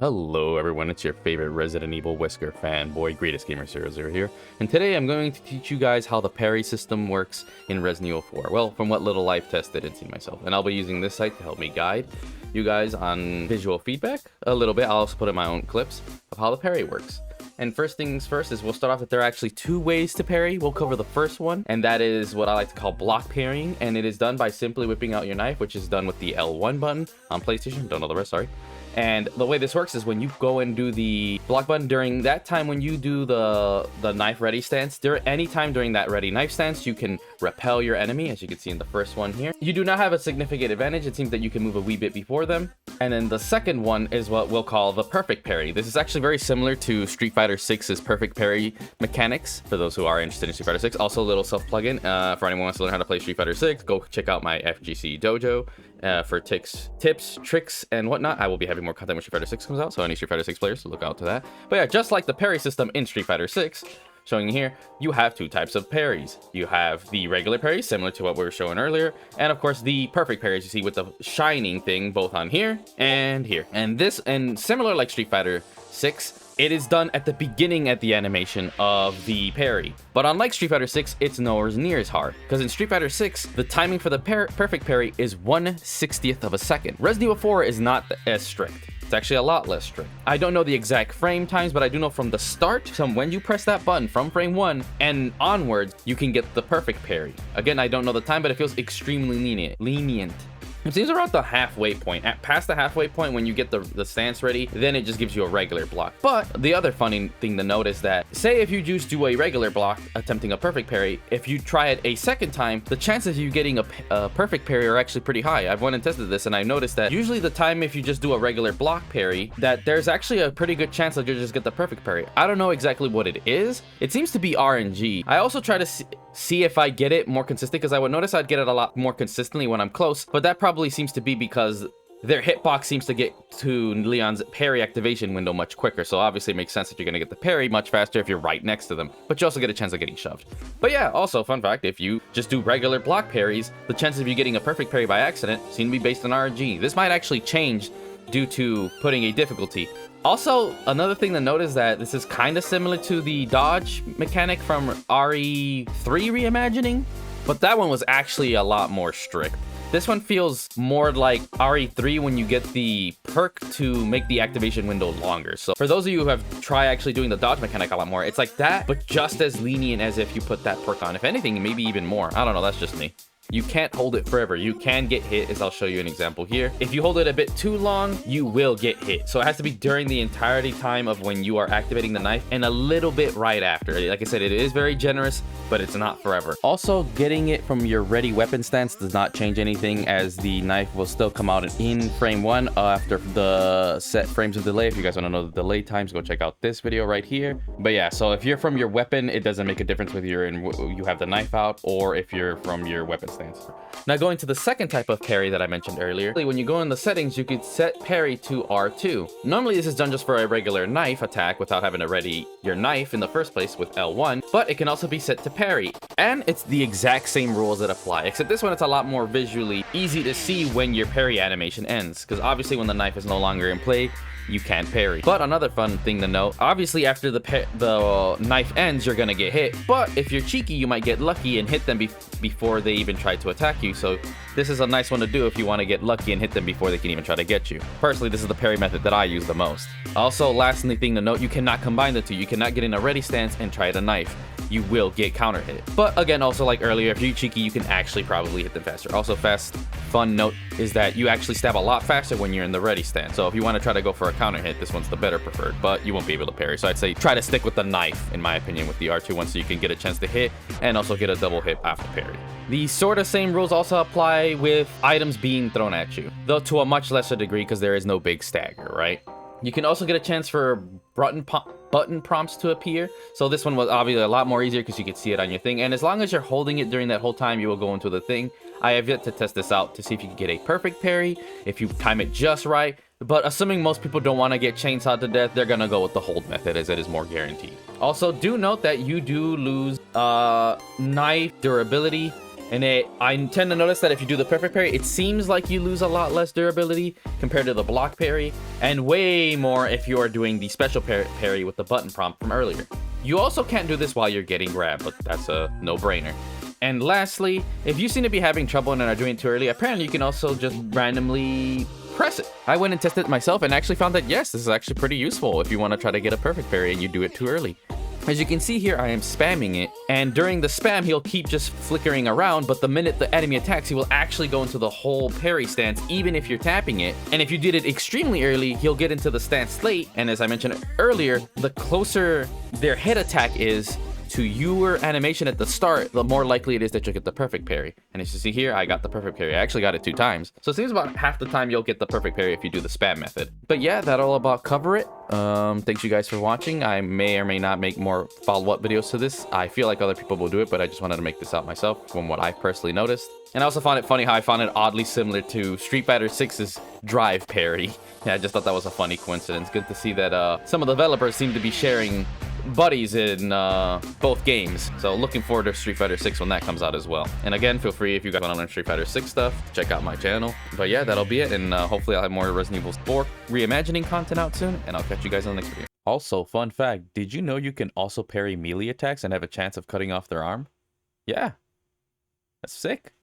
Hello everyone, it's your favorite Resident Evil Whisker fanboy, Greatest Gamer 00 here, and today I'm going to teach you guys how the parry system works in Resident Evil 4. Well, from what little I've tested and seen myself, and I'll be using this site to help me guide you guys on visual feedback a little bit. I'll also put in my own clips of how the parry works. And first things first is we'll start off that there are actually two ways to parry. We'll cover the first one, and that is what I like to call block parrying, and it is done by simply whipping out your knife, which is done with the L1 button on PlayStation. Don't know the rest, sorry. And the way this works is when you go and do the block button, during that time when you do the knife ready stance, any time during that ready knife stance, you can repel your enemy, as you can see in the first one here. You do not have a significant advantage. It seems that you can move a wee bit before them. And then the second one is what we'll call the perfect parry. This is actually very similar to Street Fighter 6's perfect parry mechanics, for those who are interested in Street Fighter 6. Also a little self-plugin. For anyone who wants to learn how to play Street Fighter 6, go check out my FGC dojo for tips, tricks, and whatnot. I will be having more content when Street Fighter 6 comes out, so any Street Fighter 6 players, look out to that. But yeah, just like the parry system in Street Fighter 6, showing you here, you have two types of parries. You have the regular parry, similar to what we were showing earlier, and of course the perfect parries you see with the shining thing both on here and here. And this, and similar like Street Fighter 6, it is done at the beginning at the animation of the parry. But unlike Street Fighter 6, it's nowhere near as hard, because in Street Fighter 6, the timing for the perfect parry is 1/60th of a second. Resident Evil 4 is not as strict. It's actually a lot less strict. I don't know the exact frame times, but I do know from the start, from when you press that button, from frame 1 and onwards, you can get the perfect parry. Again, I don't know the time, but it feels extremely lenient. It seems around the halfway point. Past the halfway point, when you get the stance ready, then it just gives you a regular block. But the other funny thing to note is that, say if you just do a regular block attempting a perfect parry, if you try it a second time, the chances of you getting a perfect parry are actually pretty high. I've went and tested this, and I noticed that usually the time if you just do a regular block parry, that there's actually a pretty good chance that you'll just get the perfect parry. I don't know exactly what it is. It seems to be RNG. I also try to see if I get it more consistent, because I would notice I'd get it a lot more consistently when I'm close, but that probably seems to be because their hitbox seems to get to Leon's parry activation window much quicker, so obviously it makes sense that you're going to get the parry much faster if you're right next to them, but you also get a chance of getting shoved. But yeah, also fun fact, if you just do regular block parries, the chances of you getting a perfect parry by accident seem to be based on RNG. This might actually change due to putting a difficulty. Also, another thing to note is that this is kind of similar to the dodge mechanic from RE3 reimagining, but that one was actually a lot more strict. This one feels more like RE3 when you get the perk to make the activation window longer. So for those of you who have tried actually doing the dodge mechanic a lot more, it's like that, but just as lenient as if you put that perk on. If anything, maybe even more. I don't know, that's just me. You can't hold it forever. You can get hit, as I'll show you an example here. If you hold it a bit too long, you will get hit. So it has to be during the entirety time of when you are activating the knife, and a little bit right after. Like I said, it is very generous, but it's not forever. Also, getting it from your ready weapon stance does not change anything, as the knife will still come out in frame 1 after the set frames of delay. If you guys want to know the delay times, go check out this video right here. But yeah, so if you're from your weapon, it doesn't make a difference whether you have the knife out or if you're from your weapon stance. Now going to the second type of parry that I mentioned earlier, when you go in the settings, you could set parry to R2. Normally this is done just for a regular knife attack without having to ready your knife in the first place with L1, but it can also be set to parry. And it's the exact same rules that apply, except this one it's a lot more visually easy to see when your parry animation ends, because obviously when the knife is no longer in play, you can't parry. But another fun thing to note, obviously after the knife ends, you're gonna get hit, but if you're cheeky, you might get lucky and hit them before they even try to attack you. So this is a nice one to do if you want to get lucky and hit them before they can even try to get you. Personally, this is the parry method that I use the most. Also, lastly thing to note, you cannot combine the two. You cannot get in a ready stance and try the knife. You will get counter hit. But again, also like earlier, if you're cheeky, you can actually probably hit them faster. Also, fun note is that you actually stab a lot faster when you're in the ready stance. So if you want to try to go for a counter hit, this one's the better preferred, but you won't be able to parry. So I'd say try to stick with the knife, in my opinion, with the R2 one, so you can get a chance to hit and also get a double hit after parry. The sort of same rules also apply with items being thrown at you, though to a much lesser degree because there is no big stagger, right? You can also get a chance for button prompts to appear. So this one was obviously a lot more easier because you could see it on your thing. And as long as you're holding it during that whole time, you will go into the thing. I have yet to test this out to see if you can get a perfect parry, if you time it just right. But assuming most people don't want to get chainsawed to death, they're going to go with the hold method, as it is more guaranteed. Also, do note that you do lose knife durability And I tend to notice that if you do the perfect parry, it seems like you lose a lot less durability compared to the block parry, and way more if you are doing the special parry with the button prompt from earlier. You also can't do this while you're getting grabbed, but that's a no-brainer. And lastly, if you seem to be having trouble and are doing it too early, apparently you can also just randomly press it. I went and tested it myself and actually found that yes, this is actually pretty useful if you want to try to get a perfect parry and you do it too early. As you can see here, I am spamming it, and during the spam, he'll keep just flickering around, but the minute the enemy attacks, he will actually go into the whole parry stance, even if you're tapping it. And if you did it extremely early, he'll get into the stance late, and as I mentioned earlier, the closer their head attack is to your animation at the start, the more likely it is that you'll get the perfect parry. And as you see here, I got the perfect parry. I actually got it 2 times. So it seems about half the time you'll get the perfect parry if you do the spam method. But yeah, that'll about cover it. Thanks you guys for watching. I may or may not make more follow-up videos to this. I feel like other people will do it, but I just wanted to make this out myself from what I personally noticed. And I also found it funny how I found it oddly similar to Street Fighter 6's drive parry. Yeah, I just thought that was a funny coincidence. Good to see that some of the developers seem to be sharing buddies in both games. So looking forward to Street Fighter 6 when that comes out as well. And again, feel free if you guys want to learn Street Fighter 6 stuff, check out my channel. But yeah, that'll be it, and hopefully I'll have more Resident Evil 4 reimagining content out soon, and I'll catch you guys on the next video. Also, fun fact, did you know you can also parry melee attacks and have a chance of cutting off their arm? Yeah, that's sick.